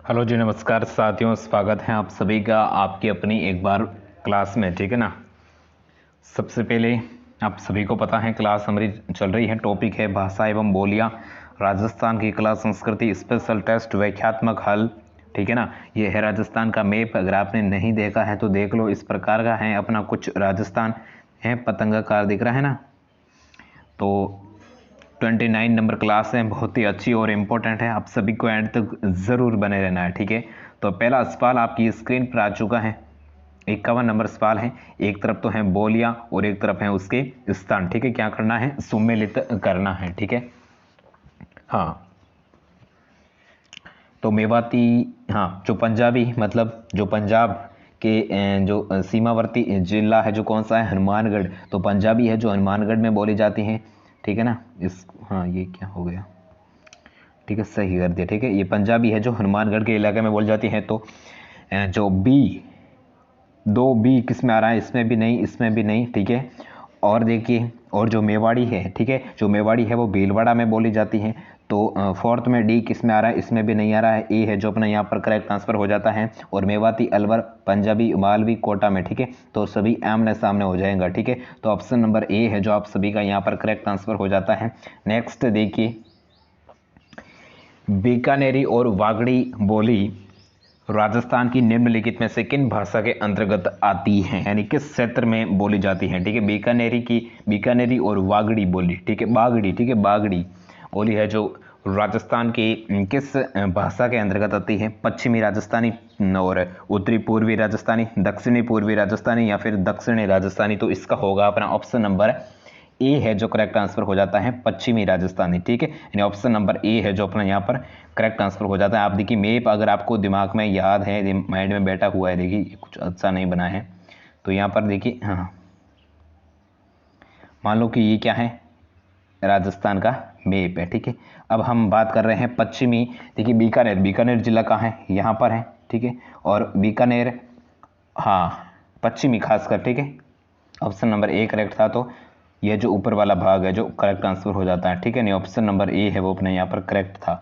Hello जी, नमस्कार साथियों। स्वागत है आप सभी का आपकी अपनी एक बार क्लास में। ठीक है ना। सबसे पहले आप सभी को पता है क्लास हमारी चल रही है, टॉपिक है भाषा एवं बोलियां, राजस्थान की कला संस्कृति, स्पेशल टेस्ट, व्याख्यात्मक हल। ठीक है ना। ये है राजस्थान का मैप। अगर आपने नहीं देखा है तो देख लो। इस प्रकार का है अपना कुछ राजस्थान है, पतंगाकार दिख रहा है ना। तो 29 नंबर क्लास है, बहुत ही अच्छी और इम्पोर्टेंट है। आप सभी को एंड तक जरूर बने रहना है। ठीक है। तो पहला सवाल आपकी स्क्रीन पर आ चुका है। 51 नंबर सवाल है। एक तरफ तो है बोलियां और एक तरफ है उसके स्थान। ठीक है। क्या करना है? सुमेलित करना है। ठीक है। हाँ, तो मेवाती, हाँ, जो पंजाबी मतलब जो पंजाब के जो सीमावर्ती जिला है जो कौन सा है? हनुमानगढ़। तो पंजाबी है जो हनुमानगढ़ में बोली जाती है। ठीक है ना। इस हाँ, ये क्या हो गया? ठीक है, सही कर दिया। ठीक है, ये पंजाबी है जो हनुमानगढ़ के इलाके में बोली जाती है। तो जो बी, दो बी किस में आ रहा है? इसमें भी नहीं, इसमें भी नहीं। ठीक है। और देखिए, और जो मेवाड़ी है, ठीक है, जो मेवाड़ी है वो भीलवाड़ा में बोली जाती है। तो फोर्थ में डी किस में आ रहा है? इसमें भी नहीं आ रहा है। ए है जो अपना यहाँ पर करेक्ट ट्रांसफर हो जाता है। और मेवाती, अलवर, पंजाबी, मालवी, कोटा में। ठीक है। तो सभी आमने सामने हो जाएगा। ठीक है। तो ऑप्शन नंबर ए है जो आप सभी का यहाँ पर करेक्ट ट्रांसफर हो जाता है। नेक्स्ट देखिए, बीकानेरी और वागड़ी बोली राजस्थान की निम्नलिखित में से किन भाषा के अंतर्गत आती है, यानी किस क्षेत्र में बोली जाती है? ठीक है। बीकानेरी और वागड़ी बोली, ठीक है, बागड़ी, ठीक है, बागड़ी बोली है जो राजस्थान की किस भाषा के अंतर्गत आती है? पश्चिमी राजस्थानी और उत्तरी पूर्वी राजस्थानी, दक्षिणी पूर्वी राजस्थानी या फिर दक्षिणी राजस्थानी। तो इसका होगा अपना ऑप्शन नंबर ए है जो करेक्ट आंसर हो जाता है पश्चिमी राजस्थानी। ठीक है, यानी ऑप्शन नंबर ए है जो अपना यहाँ पर करेक्ट आंसर हो जाता है। आप देखिए, मैप अगर आपको दिमाग में याद है, माइंड में बैठा हुआ है, देखिए कुछ अच्छा नहीं बना है। तो यहाँ पर देखिए, हाँ, मान लो कि ये क्या है? राजस्थान का मैप है। ठीक है। अब हम बात कर रहे हैं पश्चिमी। देखिए, बीकानेर जिला कहाँ है? यहाँ पर है। ठीक है। और बीकानेर, हाँ, पश्चिमी खासकर। ठीक है, ऑप्शन नंबर ए करेक्ट था। तो यह जो ऊपर वाला भाग है जो करेक्ट आंसर हो जाता है। ठीक है, नहीं, ऑप्शन नंबर ए है वो अपने यहाँ पर करेक्ट था।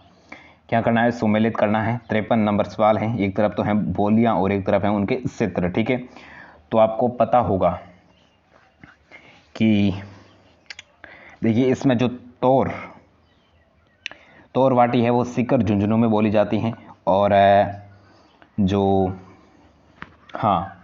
क्या करना है? सुमेलित करना है। 53 नंबर सवाल है। एक तरफ तो है बोलियां और एक तरफ है उनके क्षेत्र। ठीक है। तो आपको पता होगा कि देखिए, इसमें जो तोर तोर वाटी है वो सीकर झुंझुनू में बोली जाती है। और जो, हाँ,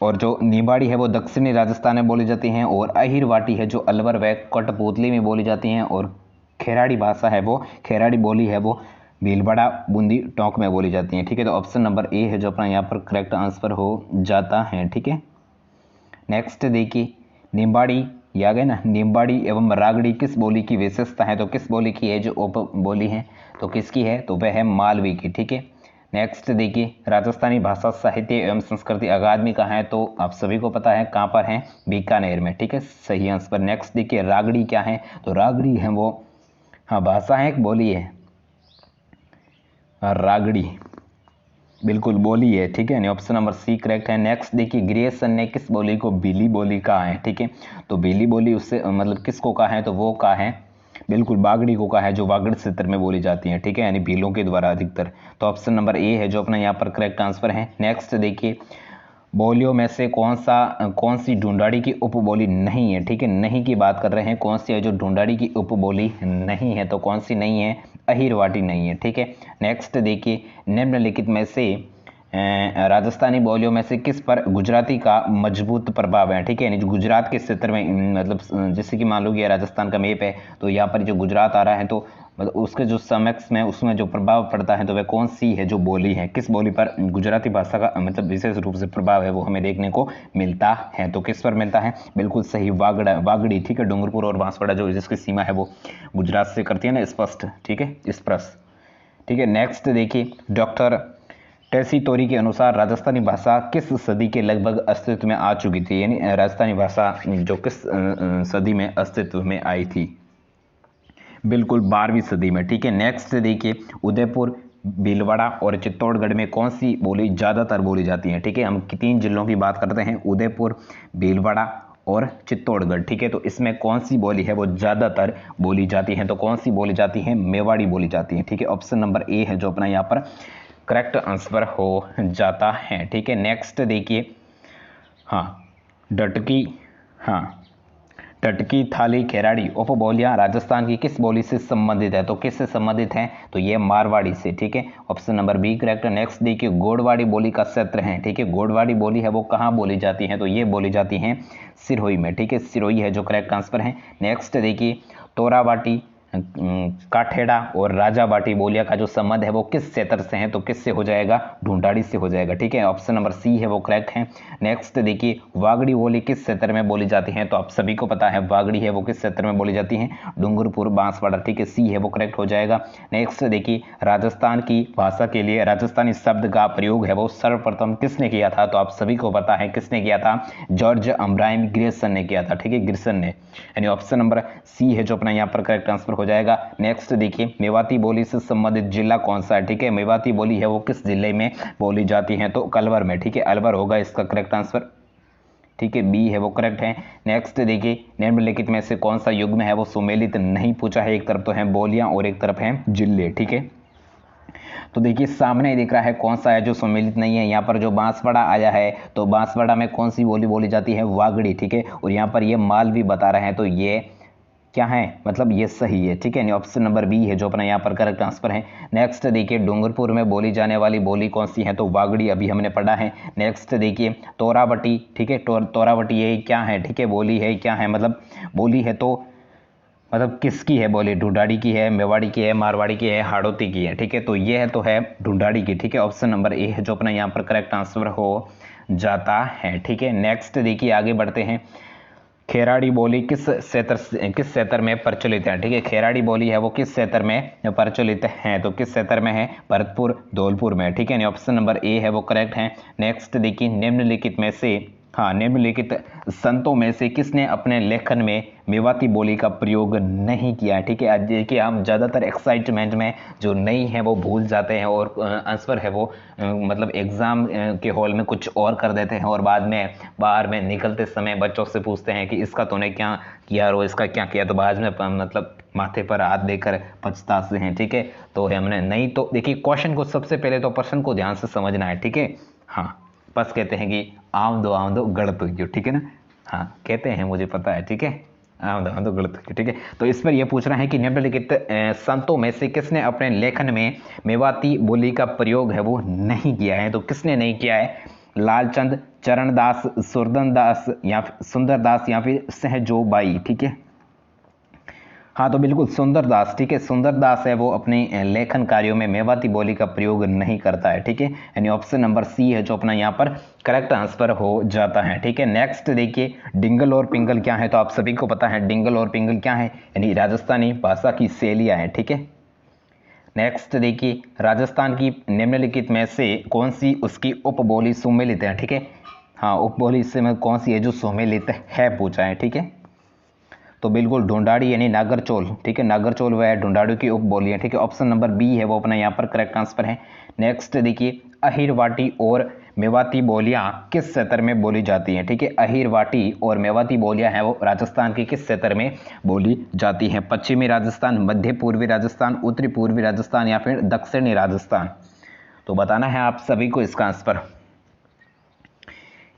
और जो निबाड़ी है वो दक्षिणी राजस्थान में बोली जाती हैं। और अहिर वाटी है जो अलवर व कठपुतली में बोली जाती हैं। और खेराड़ी भाषा है वो, खेराड़ी बोली है वो भीलवाड़ा, बूंदी, टोंक में बोली जाती हैं। ठीक है। तो ऑप्शन नंबर ए है जो अपना यहाँ पर करेक्ट आंसर हो जाता है। ठीक है। नेक्स्ट देखिए, निम्बाड़ी, ये आ गए ना, निम्बाड़ी एवं रागड़ी किस बोली की विशेषता है? तो किस बोली की है जो उप बोली है? तो किसकी है? तो वह है मालवी की। ठीक है। नेक्स्ट देखिए, राजस्थानी भाषा साहित्य एवं संस्कृति अकादमी कहाँ है? तो आप सभी को पता है कहाँ पर है? बीकानेर में। ठीक है, सही आंसर। नेक्स्ट देखिए, रागड़ी क्या है? तो रागड़ी है वो, हाँ, भाषा है, एक बोली है रागड़ी, बिल्कुल बोली है। ठीक है, ऑप्शन नंबर सी करेक्ट है। नेक्स्ट देखिए, ग्रियर्सन ने किस बोली को भीली बोली कहा है? ठीक है। तो भीली बोली उससे मतलब किसको कहा है? तो वो कहा है, बिल्कुल, बागड़ी को कहा है जो वागड़ क्षेत्र में बोली जाती है। ठीक है, यानी भीलों के द्वारा अधिकतर। तो ऑप्शन नंबर ए है जो अपना यहाँ पर करेक्ट आंसर है। नेक्स्ट देखिए, बोलियों में से कौन सी ढूंढाड़ी की उपबोली नहीं है? ठीक है, नहीं की बात कर रहे हैं। कौन सी है जो ढूंढाड़ी की उपबोली नहीं है? तो कौन सी नहीं है? अहिरवाटी नहीं है। ठीक है। नेक्स्ट देखिए, निम्नलिखित में से राजस्थानी बोलियों में से किस पर गुजराती का मजबूत प्रभाव है? ठीक है, यानी जो गुजरात के क्षेत्र में मतलब जैसे कि मान लो कि राजस्थान का मैप है, तो यहाँ पर जो गुजरात आ रहा है, तो मतलब उसके जो समक्ष में उसमें जो प्रभाव पड़ता है, तो वह कौन सी है जो बोली है? किस बोली पर गुजराती भाषा का मतलब विशेष रूप से प्रभाव है वो हमें देखने को मिलता है? तो किस पर मिलता है? बिल्कुल सही, वागड़ी। ठीक है, डूंगरपुर और बांसवाड़ा जो जिसकी सीमा है वो गुजरात से करती है ना, स्पष्ट। ठीक है, स्पष्ट। ठीक है। नेक्स्ट देखिए, डॉक्टर टेसी तोरी के अनुसार राजस्थानी भाषा किस सदी के लगभग अस्तित्व में आ चुकी थी? यानी राजस्थानी भाषा जो किस सदी में अस्तित्व में आई थी? बिल्कुल 12वीं सदी में। ठीक है। नेक्स्ट देखिए, उदयपुर, भीलवाड़ा और चित्तौड़गढ़ में कौन सी बोली ज़्यादातर बोली जाती है? ठीक है, हम 3 जिलों की बात करते हैं, उदयपुर, भीलवाड़ा और चित्तौड़गढ़, ठीक है। तो इसमें कौन सी बोली है वो ज़्यादातर बोली जाती है, तो कौन सी बोली जाती है, मेवाड़ी बोली जाती है, ठीक है। ऑप्शन नंबर ए है जो अपना यहाँ पर करेक्ट आंसर हो जाता है, ठीक है। नेक्स्ट देखिए, हाँ डटकी, हाँ टटकी थाली खेराड़ी उपबोलियां राजस्थान की किस बोली से संबंधित है, तो किससे संबंधित है, तो ये मारवाड़ी से, ठीक है। Option number B correct. Next देखिए, गोडवाड़ी बोली का क्षेत्र है, ठीक है। गोडवाड़ी बोली है वो कहाँ बोली जाती है, तो ये बोली जाती है सिरोही में, ठीक है। सिरोही है जो करेक्ट आंसर है। नेक्स्ट देखिए, तोराबाटी, काठेड़ा और राजाबाटी बोलियां का जो संबंध है वो किस क्षेत्र से है, तो किससे हो जाएगा, ढूंढाड़ी से हो जाएगा, ठीक है। ऑप्शन नंबर सी है वो करेक्ट है। नेक्स्ट देखिए, वागड़ी बोली किस क्षेत्र में बोली जाती है, तो आप सभी को पता है वागड़ी है वो किस क्षेत्र में बोली जाती है, डूंगरपुर बांसवाड़ा, ठीक है। सी है वो करेक्ट हो जाएगा। नेक्स्ट देखिए, राजस्थान की भाषा के लिए राजस्थानी शब्द का प्रयोग है वो सर्वप्रथम किसने किया था, तो आप सभी को पता है किसने किया था, जॉर्ज अब्राहम ग्रियर्सन ने किया था, ठीक है, ग्रियर्सन ने, यानी ऑप्शन नंबर सी है जो अपना यहाँ पर करेक्ट आंसर हो जाएगा। नेक्स्ट देखिए, मेवाती बोली से संबंधित जिला कौन सा है, ठीक है। मेवाती बोली है वो किस जिले में बोली जाती है, तो अलवर में, ठीक है, अलवर होगा इसका करेक्ट आंसर, ठीक है, बी है वो करेक्ट है। नेक्स्ट देखिए, निम्नलिखित में से कौन सा युग्म है वो सुमेलित नहीं पूछा है, एक तरफ तो है बोलियां और एक तरफ है जिले, ठीक है। तो देखिए सामने दिख रहा है कौन सा है जो सम्मिलित नहीं है, यहाँ पर जो बांसवाड़ा आया है तो बांसवाड़ा में कौन सी बोली बोली जाती है, वागड़ी, ठीक है। और यहाँ पर ये माल भी बता रहे हैं, तो ये क्या है, मतलब ये सही है, ठीक है। ऑप्शन नंबर बी है जो अपना यहाँ पर करेक्ट आंसर है। नेक्स्ट देखिए, डूंगरपुर में बोली जाने वाली बोली कौन सी है, तो वागड़ी अभी हमने पढ़ा है। नेक्स्ट देखिए, तोरावटी, ठीक है, तोरावटी ये क्या है, ठीक है, बोली है क्या है, मतलब बोली है तो मतलब किसकी है बोली, ढूंढाड़ी की है, मेवाड़ी की है, मारवाड़ी की है, हाड़ौती की है, ठीक है। तो ये है तो है ढूंढाड़ी की, ठीक है। ऑप्शन नंबर ए है जो अपना यहाँ पर करेक्ट आंसर हो जाता है, ठीक है। नेक्स्ट देखिए आगे बढ़ते हैं, खेराड़ी बोली किस क्षेत्र में प्रचलित है, ठीक है। खेराड़ी बोली है वो किस क्षेत्र में प्रचलित है, तो किस क्षेत्र में है, भरतपुर धौलपुर में, ठीक है। ऑप्शन नंबर ए है वो करेक्ट है। नेक्स्ट देखिए, निम्नलिखित में से, हाँ निम्नलिखित संतों में से किसने अपने लेखन में मेवाती बोली का प्रयोग नहीं किया है, ठीक है। आज देखिए हम ज़्यादातर एक्साइटमेंट में जो नहीं है वो भूल जाते हैं और आंसर है वो मतलब एग्ज़ाम के हॉल में कुछ और कर देते हैं और बाद में बाहर में निकलते समय बच्चों से पूछते हैं कि इसका तूने क्या किया और इसका क्या किया, तो बाद में मतलब माथे पर हाथ देकर पछताते हैं, ठीक है। तो हमने नहीं, तो देखिए क्वेश्चन को सबसे पहले तो प्रश्न को ध्यान से समझना है, ठीक है। हाँ बस कहते हैं कि आम दो गलत हुई, ठीक है ना, हाँ कहते हैं, मुझे पता है, ठीक है, आम दो गलत हुई, ठीक है। तो इस पर यह पूछ रहा है कि निम्नलिखित संतों में से किसने अपने लेखन में मेवाती बोली का प्रयोग है वो नहीं किया है, तो किसने नहीं किया है, लालचंद, चरणदास, सुरदनदास या सुंदरदास या फिर सहजोबाई, ठीक है। हाँ तो बिल्कुल सुंदरदास, ठीक है, सुंदरदास है वो अपने लेखन कार्यों में मेवाती बोली का प्रयोग नहीं करता है, ठीक है। यानी ऑप्शन नंबर सी है जो अपना यहाँ पर करेक्ट आंसर हो जाता है, ठीक है। नेक्स्ट देखिए, डिंगल और पिंगल क्या है, तो आप सभी को पता है डिंगल और पिंगल क्या है, यानी राजस्थानी भाषा की शैलियाँ हैं, ठीक है। नेक्स्ट देखिए, राजस्थान की निम्नलिखित में से कौन सी उसकी उपबोली सुमेलित है, ठीक है। हाँ उपबोली से में कौन सी है जो सुमेलित है पूछा है, ठीक है। तो बिल्कुल ढूंढाड़ी यानी नागरचोल, ठीक है, नागरचोल वह ढूंढाड़ी की उपबोली है, ठीक है। ऑप्शन नंबर बी है वो अपना यहाँ पर करेक्ट आंसर है। नेक्स्ट देखिए, अहिरवाटी और मेवाती बोलियां किस क्षेत्र में बोली जाती हैं, ठीक है। अहिरवाटी और मेवाती बोलियां हैं वो राजस्थान के किस क्षेत्र में बोली जाती हैं, पश्चिमी राजस्थान, मध्य पूर्वी राजस्थान, उत्तरी पूर्वी राजस्थान या फिर दक्षिणी राजस्थान, तो बताना है आप सभी को इसका आंसर,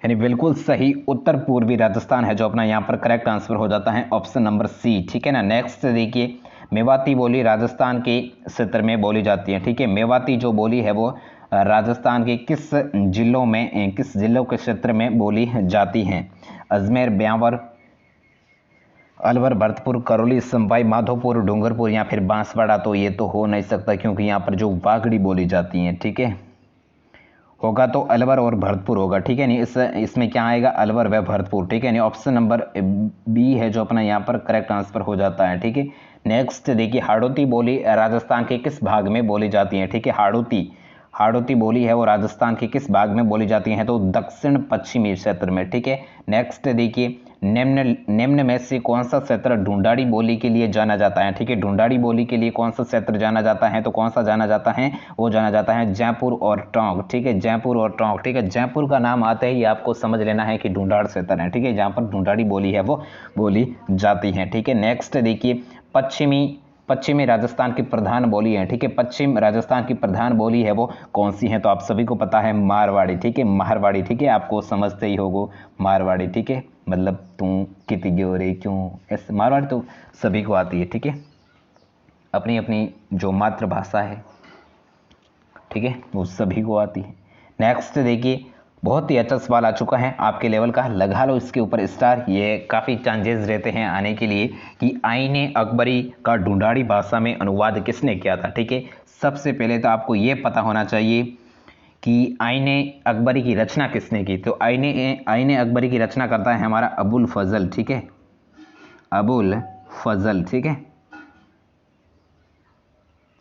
यानी बिल्कुल सही उत्तर पूर्वी राजस्थान है जो अपना यहाँ पर करेक्ट आंसर हो जाता है, ऑप्शन नंबर सी, ठीक है ना। नेक्स्ट देखिए, मेवाती बोली राजस्थान के क्षेत्र में बोली जाती है, ठीक है। मेवाती जो बोली है वो राजस्थान के किस जिलों के क्षेत्र में बोली जाती हैं, अजमेर, ब्यावर, अलवर, भरतपुर, करौली, संभाई, माधोपुर, डूंगरपुर या फिर बांसवाड़ा, तो ये तो हो नहीं सकता क्योंकि यहाँ पर जो वागड़ी बोली जाती है, ठीक है, होगा तो अलवर और भरतपुर होगा, ठीक है। नहीं इसमें क्या आएगा, अलवर व भरतपुर, ठीक है। नहीं ऑप्शन नंबर बी है जो अपना यहाँ पर करेक्ट आंसर हो जाता है, ठीक है। नेक्स्ट देखिए, हाड़ौती बोली राजस्थान के किस भाग में बोली जाती है, ठीक है। हाड़ौती बोली है वो राजस्थान के किस भाग में बोली जाती है, तो दक्षिण पश्चिमी क्षेत्र में, ठीक है। नेक्स्ट देखिए, निम्न में से कौन सा क्षेत्र ढूंढाड़ी बोली के लिए जाना जाता है? ठीक है, ढूंढाड़ी बोली के लिए कौन सा क्षेत्र जाना जाता है? तो कौन सा जाना जाता है? वो जाना जाता है जयपुर और टोंक। ठीक है, जयपुर और टोंक। ठीक है, जयपुर का नाम आते ही आपको समझ लेना है कि ढूंढाड़ क्षेत्र है। ठीक है, जहाँ पर ढूंढाड़ी बोली है वो बोली जाती है। ठीक है, नेक्स्ट देखिए, पश्चिमी राजस्थान की प्रधान बोली है। ठीक है, पश्चिम राजस्थान की प्रधान बोली है वो कौन सी है? तो आप सभी को पता है मारवाड़ी। ठीक है, मारवाड़ी। ठीक है, आपको समझते ही होगो मारवाड़ी। ठीक है, मतलब तू कितनी गोरे क्यों, ऐसे मारवाड़ी तो सभी को आती है। ठीक है, अपनी अपनी जो मातृभाषा है, ठीक है, वो सभी को आती है। नेक्स्ट देखिए, बहुत ही अच्छा सवाल आ चुका है आपके लेवल का, लगा लो इसके ऊपर स्टार। ये काफ़ी चांसेस रहते हैं आने के लिए कि आईने अकबरी का ढूंढाड़ी भाषा में अनुवाद किसने किया था। ठीक है, सबसे पहले तो आपको ये पता होना चाहिए कि आईने अकबरी की रचना किसने की। तो आईने अकबरी की रचना करता है हमारा अबुल फजल। ठीक है, अबुल फजल। ठीक है,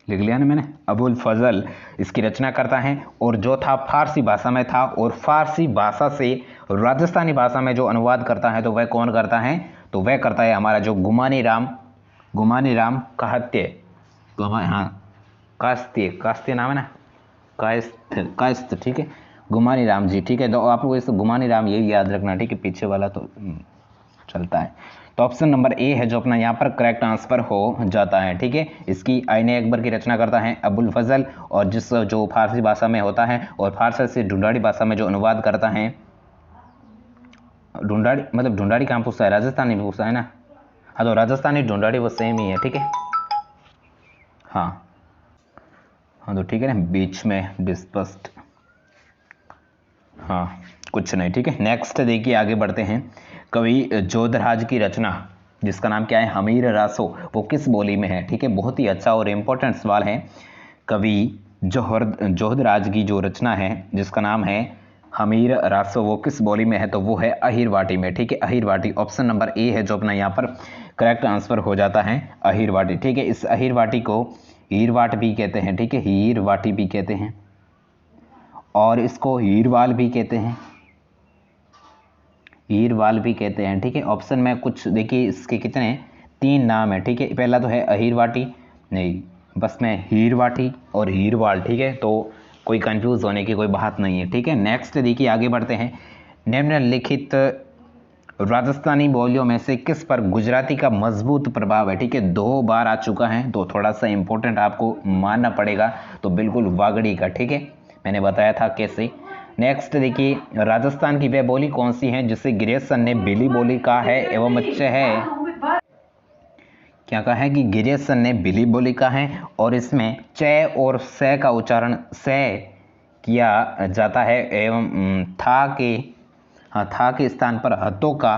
लिख लिया ना मैंने, अबुल फजल इसकी रचना करता है, और जो था फारसी भाषा में था, और फारसी भाषा से राजस्थानी भाषा में जो अनुवाद करता है तो वह कौन करता है? तो वह करता है हमारा जो गुमानी राम काहत्य, हाँ कास्त्य नाम है ना, कायस्थ। ठीक है, गुमानी राम जी। ठीक है, तो आपको इस गुमानी राम यही याद रखना। ठीक है, पीछे वाला तो चलता है। तो ऑप्शन नंबर ए है जो अपना यहाँ पर करेक्ट आंसर हो जाता है। ठीक है, इसकी आईने अकबर की रचना करता है अबुल फजल, और जो फारसी भाषा में होता है, और फारसी से ढूंढाड़ी भाषा में जो अनुवाद करता है, ढूंढाड़ी मतलब ढूंढाड़ी कहाँ पूछता है? राजस्थानी पूछता है ना। हाँ, तो राजस्थानी ढूंढाड़ी वो सेम ही है। ठीक है, हाँ तो ठीक है ना, बीच में डिस्पस्ट, हाँ कुछ नहीं। ठीक है, नेक्स्ट देखिए, आगे बढ़ते हैं। कवि जोधराज की रचना जिसका नाम क्या है? हमीर रासो, वो किस बोली में है? ठीक है, बहुत ही अच्छा और इम्पोर्टेंट सवाल है। कवि जोधराज की जो रचना है जिसका नाम है हमीर रासो, वो किस बोली में है? तो वो है अहिरवाटी में। ठीक है, अहिरवाटी ऑप्शन नंबर ए है जो अपना यहाँ पर करेक्ट आंसर हो जाता है, अहिरवाटी। ठीक है, इस अहिरवाटी को हीरवाट भी कहते हैं। ठीक है, हीरवाटी भी कहते हैं, और इसको हीरवाल भी कहते हैं, हीरवाल भी कहते हैं। ठीक है, ऑप्शन में कुछ देखिए, इसके कितने 3 नाम है। ठीक है, पहला तो है अहिरवाटी, नहीं बस में हीरवाटी और हीरवाल। ठीक है, तो कोई कंफ्यूज होने की कोई बात नहीं है। ठीक है, नेक्स्ट देखिए, आगे बढ़ते हैं। निम्नलिखित राजस्थानी बोलियों में से किस पर गुजराती का मजबूत प्रभाव है? ठीक है, 2 बार आ चुका है, तो थोड़ा सा इंपॉर्टेंट आपको मानना पड़ेगा, तो बिल्कुल वागड़ी का। ठीक है, मैंने बताया था कैसे। नेक्स्ट देखिए, राजस्थान की वह बोली कौन सी है जिसे गिरीशन ने बिली बोली कहा है एवं अच्छे है? क्या कहा है कि गिरीशन ने बिली बोली कहा है, और इसमें च और से का उच्चारण से किया जाता है, एवं था के स्थान पर हतों का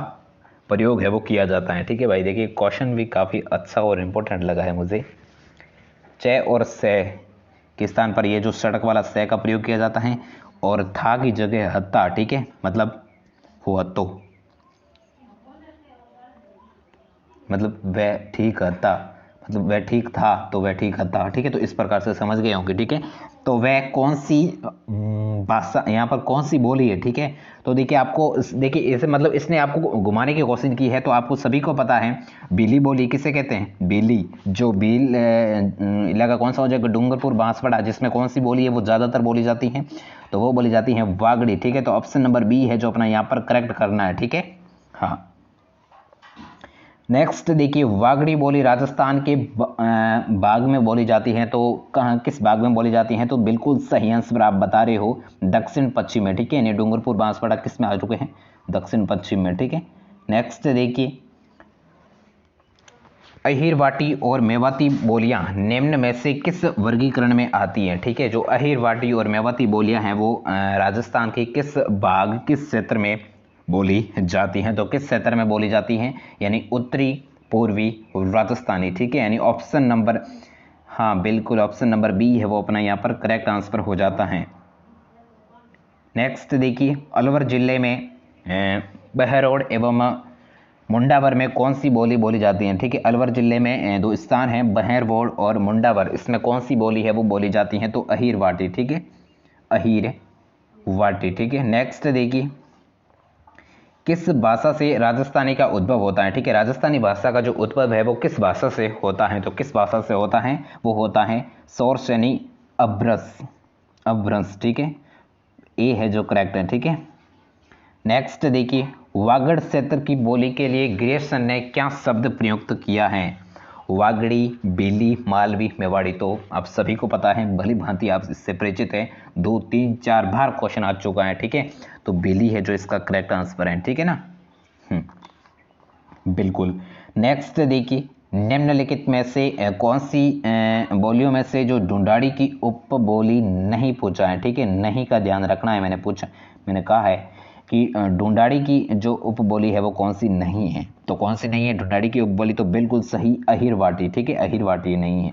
प्रयोग है वो किया जाता है। ठीक है भाई, देखिए क्वेश्चन भी काफ़ी अच्छा और इम्पोर्टेंट लगा है मुझे। च और से के स्थान पर ये जो सड़क वाला से का प्रयोग किया जाता है, और था की जगह हत्ता। ठीक है, मतलब हो हत्तो, मतलब वह ठीक हत्ता, मतलब वह ठीक था तो वह ठीक हत्ता। ठीक है, तो इस प्रकार से समझ गए होंगे। ठीक है, तो वह कौन सी भाषा, यहाँ पर कौन सी बोली है? ठीक है, तो देखिए आपको देखिए इसे मतलब इसने आपको घुमाने की कोशिश की है, तो आपको सभी को पता है बिली बोली किसे कहते हैं? बिली, जो बिल इलाका कौन सा हो जाएगा? डूंगरपुर बांसवाड़ा, जिसमें कौन सी बोली है वो ज़्यादातर बोली जाती है? तो वो बोली जाती है वागड़ी। ठीक है, तो ऑप्शन नंबर बी है जो अपना यहाँ पर करेक्ट करना है। ठीक है, हाँ। नेक्स्ट देखिए, वागड़ी बोली राजस्थान के बाग में बोली जाती है, तो कहाँ किस बाग में बोली जाती है? तो बिल्कुल सही आंसर आप बता रहे हो, दक्षिण पश्चिम में। ठीक है, यानी डूंगरपुर बांसवाड़ा किस में आ चुके हैं? दक्षिण पश्चिम में। ठीक है, नेक्स्ट देखिए, अहिरवाटी और मेवाती बोलियां निम्न में से किस वर्गीकरण में आती हैं? ठीक है, जो अहिरवाटी और मेवाती बोलियां हैं वो राजस्थान के किस बाग, किस क्षेत्र में बोली जाती हैं? तो किस क्षेत्र में बोली जाती हैं? यानी उत्तरी पूर्वी राजस्थानी। ठीक है, यानी ऑप्शन नंबर, हाँ बिल्कुल ऑप्शन नंबर बी है वो अपना यहाँ पर करेक्ट आंसर हो जाता है। नेक्स्ट देखिए, अलवर जिले में बहरोड एवं मुंडावर में कौन सी बोली बोली जाती है? ठीक है, अलवर जिले में 2 स्थान हैं, बहरवोड और मुंडावर, इसमें कौन सी बोली है वो बोली जाती है? तो अहिरवाटी। ठीक है, अहिरवाटी। ठीक है, नेक्स्ट देखिए, किस भाषा से राजस्थानी का उद्भव होता है? ठीक है, राजस्थानी भाषा का जो उद्भव है वो किस भाषा से होता है? तो किस भाषा से होता है? वो होता है सोर्स यानी अभ्रंश, अभ्रंश। ठीक है, ए है जो करेक्ट है। ठीक है, नेक्स्ट देखिए, वागड़ क्षेत्र की बोली के लिए ग्रेसन ने क्या शब्द प्रयुक्त किया है? वागड़ी, बेली, मालवी, मेवाड़ी। तो आप सभी को पता है, भली भांति आप इससे परिचित हैं, 2 3 4 बार क्वेश्चन आ चुका है। ठीक है, तो बेली है जो इसका करेक्ट आंसर है। ठीक है ना, बिल्कुल। नेक्स्ट देखिए, निम्नलिखित में से कौन सी बोलियों में से जो ढूंढाड़ी की उपबोली नहीं पूछा है? ठीक है, नहीं का ध्यान रखना है। मैंने कहा है कि ढूंढाड़ी की जो उपबोली है वो कौन सी नहीं है। तो कौन सी नहीं है ढूंढाड़ी की उपबोली? तो बिल्कुल सही, अहिरवाटी। ठीक है, अहिरवाटी नहीं है।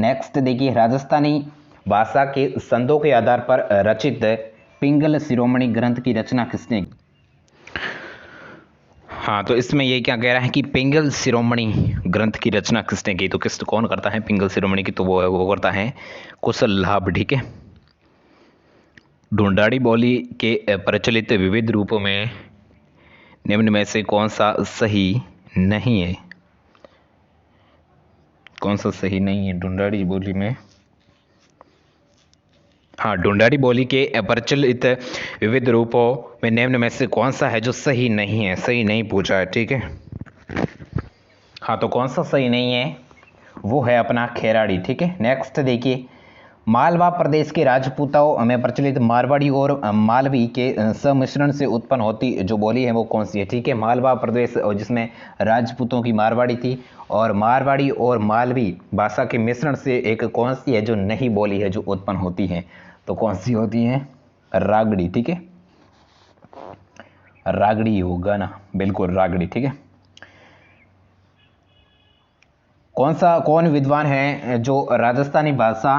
नेक्स्ट देखिए, राजस्थानी भाषा के संदों के आधार पर रचित पिंगल शिरोमणि ग्रंथ की रचना किसने? हाँ, तो इसमें ये क्या कह रहा है कि पिंगल शिरोमणि ग्रंथ की रचना किसने की? तो कौन करता है पिंगल शिरोमणि की? तो वो करता है कुशल लाभ। ठीक है, ढूंढाड़ी बोली के प्रचलित विविध रूपों में निम्न में से कौन सा सही नहीं है? कौन सा सही नहीं है ढूंढाड़ी बोली में? हाँ, ढूंढाड़ी बोली के प्रचलित विविध रूपों में निम्न में से कौन सा है जो सही नहीं है? सही नहीं पूछा है। ठीक है, हाँ, तो कौन सा सही नहीं है? वो है अपना खेराड़ी। ठीक है, नेक्स्ट देखिए, मालवा प्रदेश के राजपूतों में प्रचलित मारवाड़ी और मालवी के सम्मिश्रण से उत्पन्न होती जो बोली है वो कौन सी है? ठीक है, मालवा प्रदेश जिसमें राजपूतों की मारवाड़ी थी और मारवाड़ी और मालवी भाषा के मिश्रण से एक कौन सी है जो नई बोली है जो उत्पन्न होती है? तो कौन सी होती है? रागड़ी। ठीक है, रागड़ी होगा ना, बिल्कुल रागड़ी। ठीक है, कौन विद्वान है जो राजस्थानी भाषा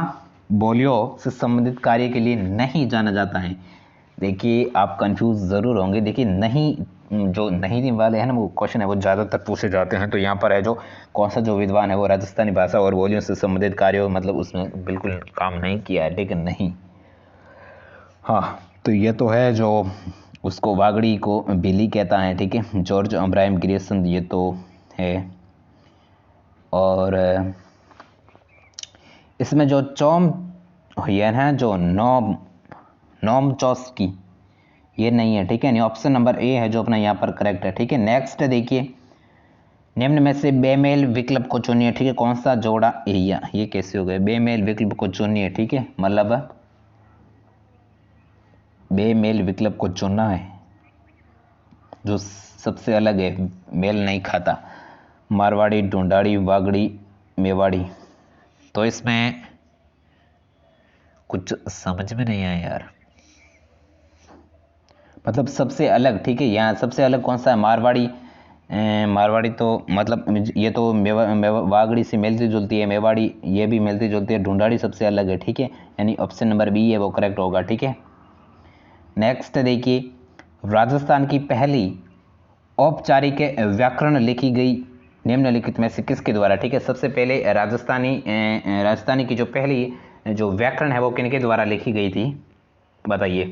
बोलियों से संबंधित कार्य के लिए नहीं जाना जाता है? देखिए, आप कंफ्यूज जरूर होंगे। देखिए, जो नहीं वाले हैं ना, वो क्वेश्चन है वो ज़्यादातर पूछे जाते हैं। तो यहाँ पर है जो कौन सा जो विद्वान है वो राजस्थानी भाषा और बोलियों से संबंधित कार्यों मतलब उसमें बिल्कुल काम नहीं किया है, लेकिन नहीं। हाँ, तो ये तो है जो उसको वागड़ी को बिली कहता है। ठीक है, जॉर्ज अब्राहम ग्रेसन ये तो है। और इसमें जो ये है जो नोम चॉस्की ये नहीं है। ठीक है, नहीं, ऑप्शन नंबर ए है जो अपना यहाँ पर करेक्ट है। ठीक है, नेक्स्ट देखिए, निम्न में से बेमेल विकल्प को चुनिए। ठीक है, कौन सा जोड़ा ये कैसे हो गए? बेमेल विकल्प को चुनिए। ठीक है, मतलब बेमेल विकल्प को चुनना है जो सबसे अलग है, मेल नहीं खाता। मारवाड़ी, ढूंढाड़ी, वागड़ी, मेवाड़ी। तो इसमें कुछ समझ में नहीं आया यार, मतलब सबसे अलग। ठीक है, यहाँ सबसे अलग कौन सा है? मारवाड़ी तो मतलब ये तो वागड़ी से मिलती जुलती है, मेवाड़ी ये भी मिलती जुलती है, ढूंढाड़ी सबसे अलग है। ठीक है, यानी ऑप्शन नंबर बी है वो करेक्ट होगा। ठीक है, नेक्स्ट देखिए, राजस्थान की पहली औपचारिक व्याकरण लिखी गई निम्नलिखित में से किसके द्वारा? ठीक है, सबसे पहले राजस्थानी की जो पहली जो व्याकरण है वो किनके द्वारा लिखी गई थी? बताइए,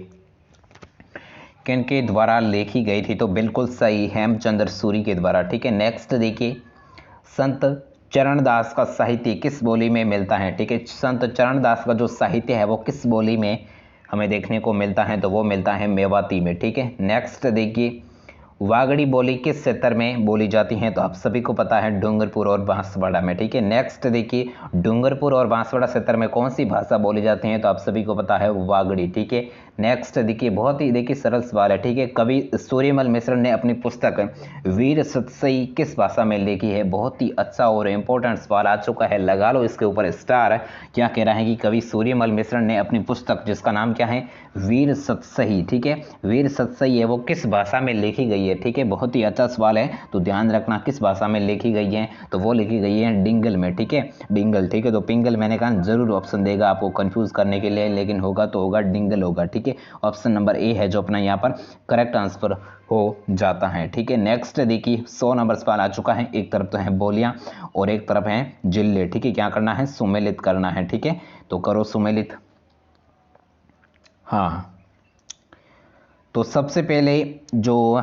किनके द्वारा लिखी गई थी? तो बिल्कुल सही, हेमचंद्र सूरी के द्वारा। ठीक है, नेक्स्ट देखिए, संत चरणदास का साहित्य किस बोली में मिलता है? ठीक है, संत चरणदास का जो साहित्य है वो किस बोली में हमें देखने को मिलता है? तो वो मिलता है मेवाती में। ठीक है, नेक्स्ट देखिए, वागड़ी बोली किस क्षेत्र में बोली जाती है? तो आप सभी को पता है डूंगरपुर और बांसवाड़ा में। ठीक है, नेक्स्ट देखिए, डूंगरपुर और बांसवाड़ा क्षेत्र में कौन सी भाषा बोली जाती है? तो आप सभी को पता है वागड़ी। ठीक है, नेक्स्ट देखिए, बहुत ही देखिए सरल सवाल है। ठीक है, कवि सूर्यमल मिश्र ने अपनी पुस्तक वीर सतसई किस भाषा में लिखी है? बहुत ही अच्छा और इंपॉर्टेंट सवाल आ चुका है, लगा लो इसके ऊपर स्टार। क्या कह रहा है कि कवि सूर्यमल मिश्र ने अपनी पुस्तक जिसका नाम क्या है? वीर सतसई। ठीक है, वीर सतसई है वो किस भाषा में लिखी गई है? ठीक है, बहुत ही अच्छा सवाल है, तो ध्यान रखना किस भाषा में लिखी गई है? तो वो लिखी गई है डिंगल में। ठीक है, डिंगल। ठीक है, तो पिंगल मैंने कहा जरूर ऑप्शन देगा आपको कंफ्यूज करने के लिए, लेकिन होगा तो होगा डिंगल होगा। ठीक है, ऑप्शन नंबर ए है जो अपना यहाँ पर करेक्ट आंसर हो जाता है। ठीक है, नेक्स्ट देखिए, 100 नंबर सवाल आ चुका है। एक तरफ तो है बोलियां और एक तरफ है जिले। ठीक है, क्या करना है? सुमेलित करना है। ठीक है, तो करो सुमेलित। हाँ, तो सबसे पहले जो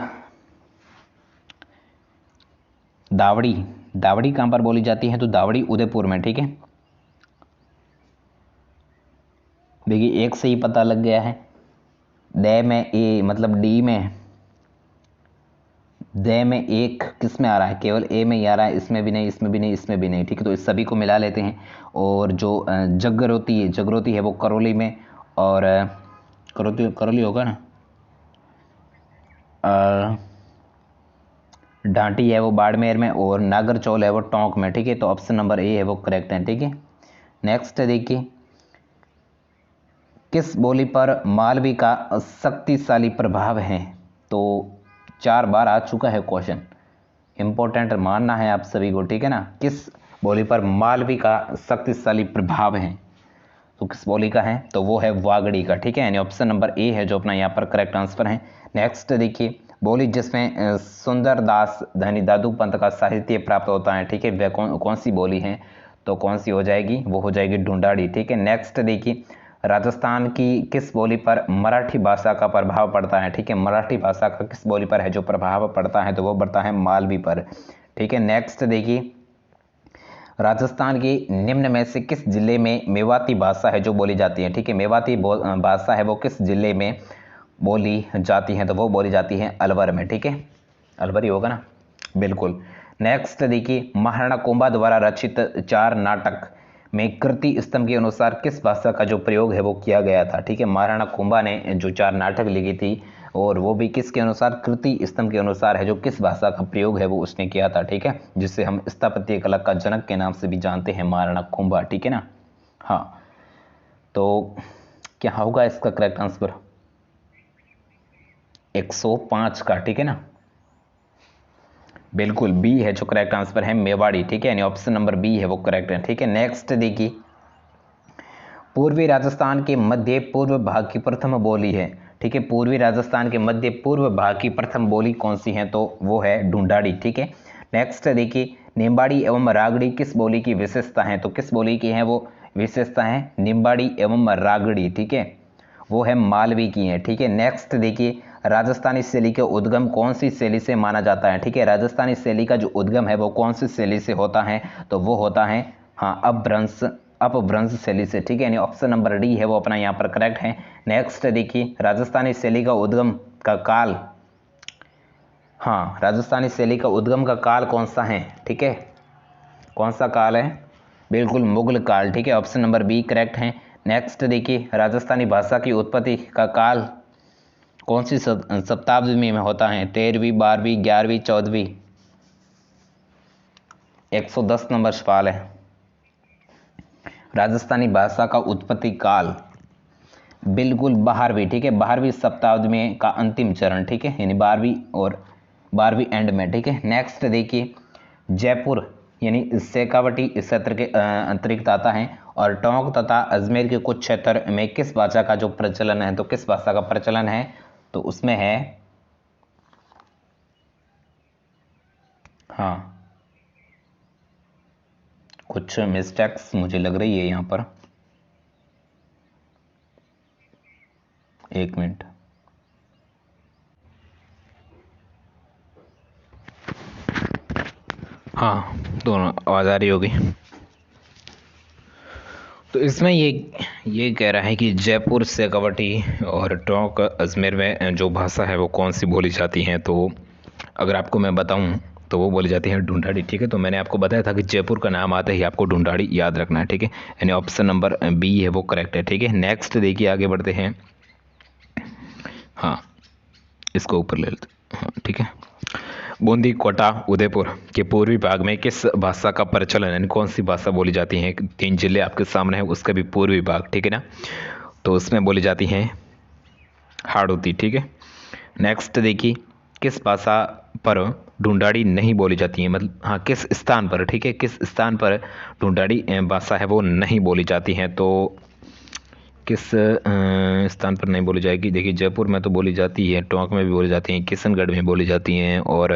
दावड़ी, दावड़ी कहाँ पर बोली जाती है? तो दावड़ी उदयपुर में, ठीक है। देखिए एक से ही पता लग गया है। दे में ए मतलब डी में, दे में एक किस में आ रहा है? केवल ए में ही आ रहा है, इसमें भी नहीं, इसमें भी नहीं, इसमें भी नहीं, ठीक है। तो इस सभी को मिला लेते हैं। और जो जगरोती है, जगरोती है वो करौली में, और करौली, करौली होगा ना। डांटी है वो बाड़मेर में, और नागरचौल है वो टोंक में, ठीक है। तो ऑप्शन नंबर ए है वो करेक्ट है, ठीक है। नेक्स्ट देखिए, किस बोली पर मालवी का शक्तिशाली प्रभाव है? तो 4 बार आ चुका है क्वेश्चन, इंपॉर्टेंट मानना है आप सभी को, ठीक है ना। किस बोली पर मालवी का शक्तिशाली प्रभाव है? तो किस बोली का है? तो वो है वागड़ी का, ठीक है। यानी ऑप्शन नंबर ए है जो अपना यहाँ पर करेक्ट आंसर है। नेक्स्ट देखिए, बोली जिसमें सुंदरदास धनी दादू पंत का साहित्य प्राप्त होता है, ठीक है, वह कौन सी बोली है? तो कौन सी हो जाएगी? वो हो जाएगी ढूंढाड़ी, ठीक है। नेक्स्ट देखिए, राजस्थान की किस बोली पर मराठी भाषा का प्रभाव पड़ता है? ठीक है, मराठी भाषा का किस बोली पर है जो प्रभाव पड़ता है? तो वो पड़ता है मालवी पर, ठीक है। नेक्स्ट देखिए, राजस्थान के निम्न में से किस जिले में मेवाती भाषा है जो बोली जाती है? ठीक है, मेवाती भाषा है वो किस जिले में बोली जाती है? तो वो बोली जाती है अलवर में, ठीक है। अलवर ही होगा ना, बिल्कुल। नेक्स्ट देखिए, महाराणा कुंभा द्वारा रचित 4 नाटक में कृति स्तंभ के अनुसार किस भाषा का जो प्रयोग है वो किया गया था? ठीक है, महाराणा कुंभा ने जो 4 नाटक लिखी थी, और वो भी किसके अनुसार? कृति स्तंभ के अनुसार है, जो किस भाषा का प्रयोग है वो उसने किया था, ठीक है। जिसे हम स्थापत्य कला का जनक के नाम से भी जानते हैं, महाराणा कुंभा, ठीक है ना। हाँ, तो क्या होगा इसका करेक्ट आंसर? 105 का, ठीक है ना, बिल्कुल बी है जो करेक्ट आंसर है, मेवाड़ी, ठीक है। यानी ऑप्शन नंबर बी है वो करेक्ट है, ठीक है। नेक्स्ट देखिए, पूर्वी राजस्थान के मध्य पूर्व भाग की प्रथम बोली है, ठीक है। पूर्वी राजस्थान के मध्य पूर्व भाग की प्रथम बोली कौन सी है? तो वो है ढूंढाड़ी, ठीक है। नेक्स्ट देखिए, निम्बाड़ी एवं रागड़ी किस बोली की विशेषता है? तो किस बोली की है वो विशेषता है? निम्बाड़ी एवं रागड़ी, ठीक है, वो है मालवी की है, ठीक है। नेक्स्ट देखिए, राजस्थानी शैली के उद्गम कौन सी शैली से माना जाता है? ठीक है, राजस्थानी शैली का जो उद्गम है वो कौन सी शैली से होता है? तो वो होता है, हाँ, अपभ्रंश शैली से, ठीक है। यानी ऑप्शन नंबर डी है वो अपना यहाँ पर करेक्ट है। नेक्स्ट देखिए, राजस्थानी शैली का उद्गम का काल, हाँ, राजस्थानी शैली का उद्गम का काल कौन सा है? ठीक है, कौन सा काल है? बिल्कुल मुगल काल, ठीक है। ऑप्शन नंबर बी करेक्ट है। नेक्स्ट देखिए, राजस्थानी भाषा की उत्पत्ति का काल कौन सी शताब्दी में होता है? 13वीं, 12वीं, 11वीं, 14वीं? 110 नंबर सवाल है। राजस्थानी भाषा का उत्पत्ति काल बिल्कुल 12वीं, ठीक है, 12वीं शताब्दी में का अंतिम चरण, ठीक है, यानी 12वीं और 12वीं एंड में, ठीक है। नेक्स्ट देखिए, जयपुर यानी शेखावटी इस क्षेत्र के अंतरिक्त आता है, और टोंक तथा अजमेर के कुछ क्षेत्र में किस भाषा का जो प्रचलन है? तो किस भाषा का प्रचलन है? तो उसमें है, हाँ, कुछ मिस्टेक्स मुझे लग रही है यहाँ पर, एक मिनट। हाँ, दोनों आवाज़ आ रही होगी। तो इसमें ये कह रहा है कि जयपुर, शेखावटी और टोंक अजमेर में जो भाषा है वो कौन सी बोली जाती है? तो अगर आपको मैं बताऊं तो वो बोली जाती है ढूंढाड़ी, ठीक है। तो मैंने आपको बताया था कि जयपुर का नाम आते ही आपको ढूंढाड़ी याद रखना है, ठीक है। यानी ऑप्शन नंबर बी है वो करेक्ट है, ठीक है। नेक्स्ट देखिए, आगे बढ़ते हैं। हाँ, इसको ऊपर ले लेते, हाँ, ठीक है। बूंदी, कोटा, उदयपुर के पूर्वी भाग में किस भाषा का प्रचलन है? कौन सी भाषा बोली जाती है? 3 जिले आपके सामने है, उसका भी पूर्वी भाग, ठीक है ना। तो उसमें बोली जाती है हाड़ौती, ठीक है। नेक्स्ट देखिए, किस भाषा पर ढूंढाड़ी नहीं बोली जाती है? मतलब हाँ, किस स्थान पर, ठीक है, किस स्थान पर ढूंढाड़ी भाषा है वो नहीं बोली जाती है? तो किस स्थान पर नहीं बोली जाएगी? देखिए, जयपुर में तो बोली जाती है, टोंक में भी बोली जाती है, किशनगढ़ में बोली जाती हैं, और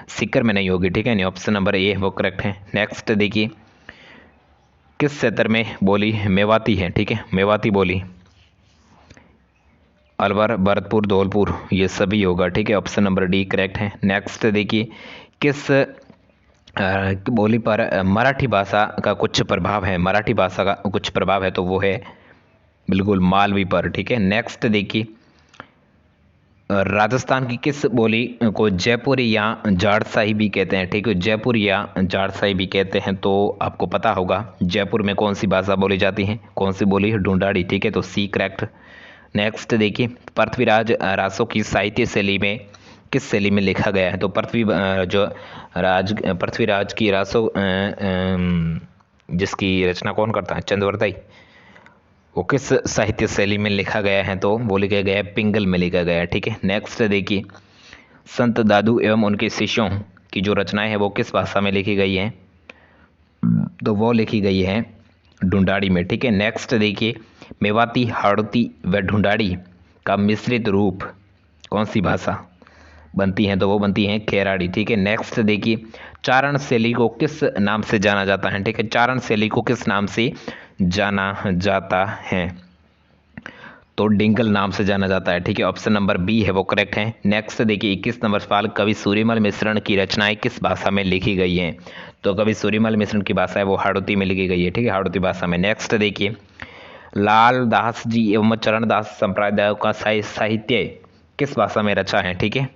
सीकर में नहीं होगी, ठीक है। नहीं, ऑप्शन नंबर ए वो करेक्ट है। नेक्स्ट देखिए, किस क्षेत्र में बोली मेवाती है? ठीक है, मेवाती बोली अलवर, भरतपुर, धौलपुर, ये सभी होगा, ठीक है। ऑप्शन नंबर डी करेक्ट है। नेक्स्ट देखिए, किस बोली पर मराठी भाषा का कुछ प्रभाव है, मराठी भाषा का कुछ प्रभाव है, तो वो है बिल्कुल मालवी पर। ठीक है, नेक्स्ट देखिए, राजस्थान की किस बोली को जयपुरी या जाड़साई भी कहते हैं? ठीक है, जयपुर या जाड़साई भी कहते हैं, तो आपको पता होगा जयपुर में कौन सी भाषा बोली जाती है, कौन सी बोली है? ढूंढाड़ी। ठीक है, तो सी करेक्ट। नेक्स्ट देखिए, पृथ्वीराज रासो की साहित्य शैली में किस शैली में लिखा गया है? तो पृथ्वीराज की रासो जिसकी रचना कौन करता है? चंद्रवरदाई। वो किस साहित्य शैली में लिखा गया है? तो वो लिखा गया है पिंगल में लिखा गया है। ठीक है, नेक्स्ट देखिए, संत दादू एवं उनके शिष्यों की जो रचनाएं हैं वो किस भाषा में लिखी गई हैं? तो वो लिखी गई है ढूंढाड़ी में। ठीक है, नेक्स्ट देखिए, मेवाती, हाड़ौती व ढूंढाड़ी का मिश्रित रूप कौन सी भाषा बनती है? तो वो बनती है खेराड़ी। ठीक है, नेक्स्ट देखिए, चारण शैली को किस नाम से जाना जाता है? ठीक है, चारण शैली को किस नाम से जाना जाता है? तो डिंगल नाम से जाना जाता है। ठीक है, ऑप्शन नंबर बी है वो करेक्ट है। नेक्स्ट देखिए, 21 नंबर सवाल, कवि सूर्यमल मिश्रण की रचनाएं किस भाषा में लिखी गई हैं? तो कवि सूर्यमल मिश्रण की भाषा है वो हाड़ौती में लिखी गई है। ठीक है, हाड़ौती भाषा में। नेक्स्ट देखिए, लाल दास जी एवं चरणदास संप्रदायों का साहित्य किस भाषा में रचा है? ठीक है,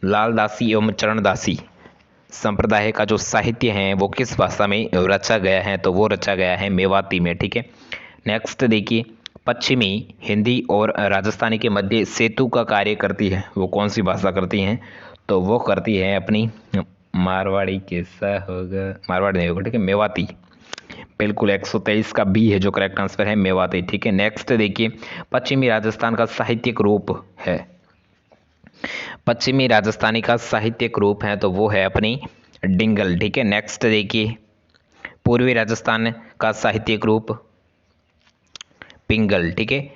लालदासी एवं चरणदासी संप्रदाय का जो साहित्य है वो किस भाषा में रचा गया है? तो वो रचा गया है मेवाती में। ठीक है, नेक्स्ट देखिए, पश्चिमी हिंदी और राजस्थानी के मध्य सेतु का कार्य करती है, वो कौन सी भाषा करती हैं? तो वो करती है अपनी मारवाड़ी के होगा, मारवाड़ी नहीं होगा। ठीक है, मेवाती। बिल्कुल 123 का बी है जो करेक्ट आंसर है, मेवाती। ठीक है, नेक्स्ट देखिए, पश्चिमी राजस्थान का साहित्यिक रूप है, पश्चिमी राजस्थानी का साहित्यिक रूप है, तो वो है अपनी डिंगल। ठीक है, नेक्स्ट देखिए, पूर्वी राजस्थान का साहित्यिक रूप पिंगल। ठीक है,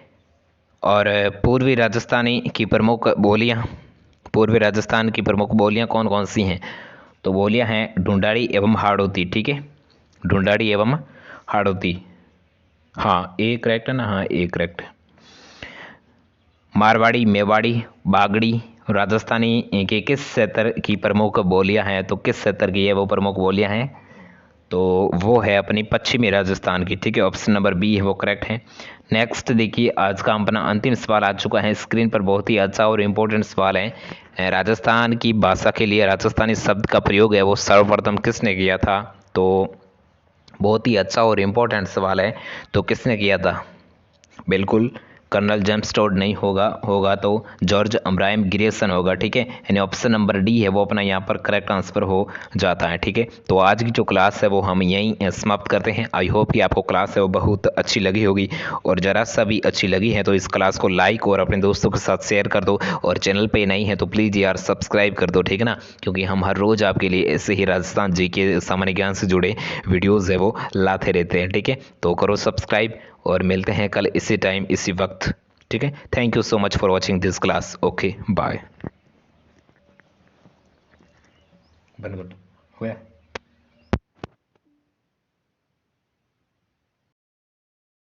और पूर्वी राजस्थानी की प्रमुख बोलियां, पूर्वी राजस्थान की प्रमुख बोलियां कौन कौन सी हैं? तो बोलियां हैं ढूंढाड़ी एवं हाड़ौती। ठीक है, ढूंढाड़ी एवं हाड़ौती। हाँ, ए करेक्ट है ना? हाँ, ए करेक्ट। मारवाड़ी, मेवाड़ी, बागड़ी, राजस्थानी के किस क्षेत्र की प्रमुख बोलियां हैं? तो किस क्षेत्र की है वो प्रमुख बोलियां हैं? तो वो है अपनी पश्चिमी राजस्थान की। ठीक है, ऑप्शन नंबर बी है वो करेक्ट है। नेक्स्ट देखिए, आज का अपना अंतिम सवाल आ चुका है स्क्रीन पर, बहुत ही अच्छा और इम्पोर्टेंट सवाल है। राजस्थान की भाषा के लिए राजस्थानी शब्द का प्रयोग है वो सर्वप्रथम किसने किया था? तो बहुत ही अच्छा और इम्पोर्टेंट सवाल है, तो किसने किया था? बिल्कुल कर्नल जेम्स टॉड नहीं होगा तो जॉर्ज अब्राहम ग्रियर्सन होगा। ठीक है, यानी ऑप्शन नंबर डी है वो अपना यहाँ पर करेक्ट आंसर हो जाता है। ठीक है, तो आज की जो क्लास है वो हम यहीं समाप्त करते हैं। आई होप कि आपको क्लास है वो बहुत अच्छी लगी होगी, और ज़रा सा भी अच्छी लगी है तो इस क्लास को लाइक और अपने दोस्तों के साथ शेयर कर दो, और चैनल पे नहीं है तो प्लीज़ यार सब्सक्राइब कर दो। ठीक है ना, क्योंकि हम हर रोज़ आपके लिए ऐसे ही राजस्थान जी के सामान्य ज्ञान से जुड़े वीडियोज़ है वो लाते रहते हैं। ठीक है, तो करो सब्सक्राइब, और मिलते हैं कल इसी टाइम इसी वक्त। ठीक है, thank you so much for watching this class. Okay, bye. बन गुड हुआ।